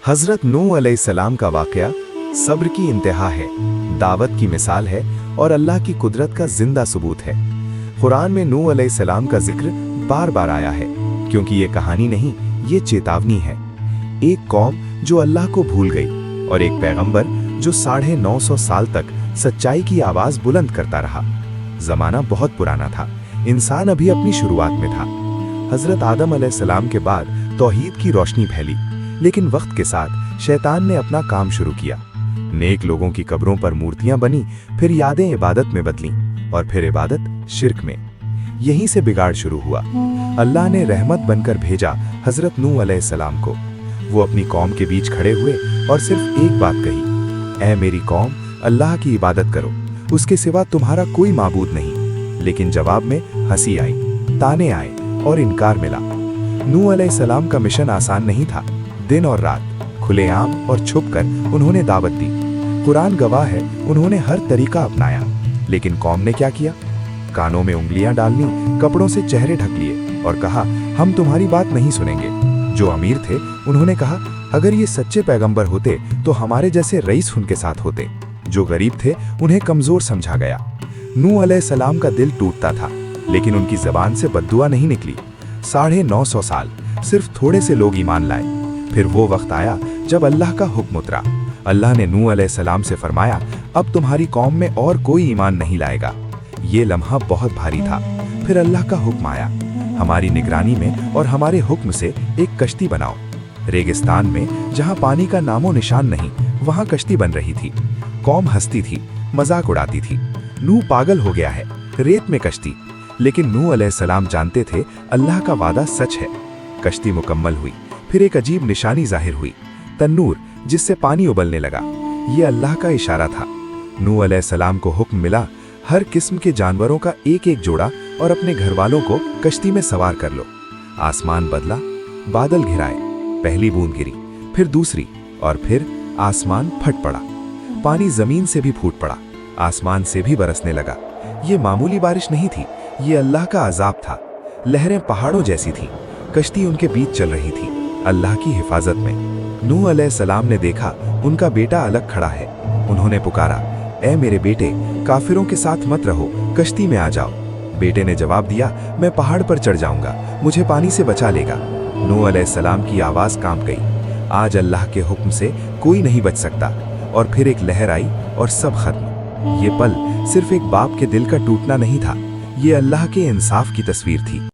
हज़रत नूह अलैहिस्सलाम का वाक़या सब्र की इंतहा है, दावत की मिसाल है और अल्लाह की कुदरत का जिंदा सबूत है। कुरान में नूह अलैहिस्सलाम का जिक्र बार बार आया है, क्योंकि ये कहानी नहीं, ये चेतावनी है। एक कौम जो अल्लाह को भूल गई और एक पैगंबर जो 950 साल तक सच्चाई की आवाज़ बुलंद करता रहा। ज़माना बहुत पुराना था, इंसान अभी अपनी शुरुआत में था। हज़रत आदम अलैहिस्सलाम के बाद तौहीद की रोशनी फैली, लेकिन वक्त के साथ शैतान ने अपना काम शुरू किया। नेक लोगों की कब्रों पर मूर्तियां बनी, फिर यादें इबादत में बदलीं और फिर इबादत शिर्क में। यहीं से बिगाड़ शुरू हुआ। अल्लाह ने रहमत बनकर भेजा हज़रत नूह अलैहिस्सलाम को। वो अपनी कौम के बीच खड़े हुए और सिर्फ एक बात कही, ऐ मेरी कौम, अल्लाह की इबादत करो, उसके सिवा तुम्हारा कोई माबूद नहीं। लेकिन जवाब में हंसी आई, ताने आए और इनकार मिला। नूह अलैहिस्सलाम का मिशन आसान नहीं था। दिन और रात, खुलेआम और छुपकर उन्होंने दावत दी। कुरान गवाह है, उन्होंने हर तरीका अपनाया। लेकिन कौम ने क्या किया? कानों में उंगलियां डालनी, कपड़ों से चेहरे ढक लिए और कहा, हम तुम्हारी बात नहीं सुनेंगे। जो अमीर थे उन्होंने कहा, अगर ये सच्चे पैगंबर होते तो हमारे जैसे रईस उनके साथ होते। जो गरीब थे उन्हें कमजोर समझा गया। नूह अलैहिस्सलाम का दिल टूटता था, लेकिन उनकी जबान से बद्दुआ नहीं निकली। 950 साल सिर्फ थोड़े से लोग ईमान लाए। फिर वो वक्त आया जब अल्लाह का हुक्म उतरा। अल्लाह ने नूह अलैहिस्सलाम से फरमाया, अब तुम्हारी कौम में और कोई ईमान नहीं लाएगा। ये लम्हा बहुत भारी था। फिर अल्लाह का हुक्म आया, हमारी निगरानी में और हमारे हुक्म से एक कश्ती बनाओ। रेगिस्तान में जहाँ पानी का नामो निशान नहीं, वहाँ कश्ती बन रही थी। कौम हंसती थी, मजाक उड़ाती थी, नूह पागल हो गया है, रेत में कश्ती। लेकिन नूह अलैहिस्सलाम जानते थे अल्लाह का वादा सच है। कश्ती मुकम्मल हुई, फिर एक अजीब निशानी जाहिर हुई, तन्नूर जिससे पानी उबलने लगा। ये अल्लाह का इशारा था। नूह अलैहिस्सलाम को हुक्म मिला, हर किस्म के जानवरों का एक एक जोड़ा और अपने घर वालों को कश्ती में सवार कर लो। आसमान बदला, बादल घिराए, पहली बूंद गिरी, फिर दूसरी, और फिर आसमान फट पड़ा। पानी जमीन से भी फूट पड़ा, आसमान से भी बरसने लगा। ये मामूली बारिश नहीं थी, ये अल्लाह का अजाब था। लहरें पहाड़ों जैसी थीं, कश्ती उनके बीच चल रही थी, अल्लाह की हिफाजत में। नूह अलैहिस्सलाम ने देखा उनका बेटा अलग खड़ा है। उन्होंने पुकारा, ऐ मेरे बेटे, काफिरों के साथ मत रहो, कश्ती में आ जाओ। बेटे ने जवाब दिया, मैं पहाड़ पर चढ़ जाऊंगा, मुझे पानी से बचा लेगा। नूह अलैहिस्सलाम की आवाज कांप गई, आज अल्लाह के हुक्म से कोई नहीं बच सकता। और फिर एक लहर आई और सब खत्म। ये पल सिर्फ एक बाप के दिल का टूटना नहीं था, ये अल्लाह के इंसाफ की तस्वीर थी।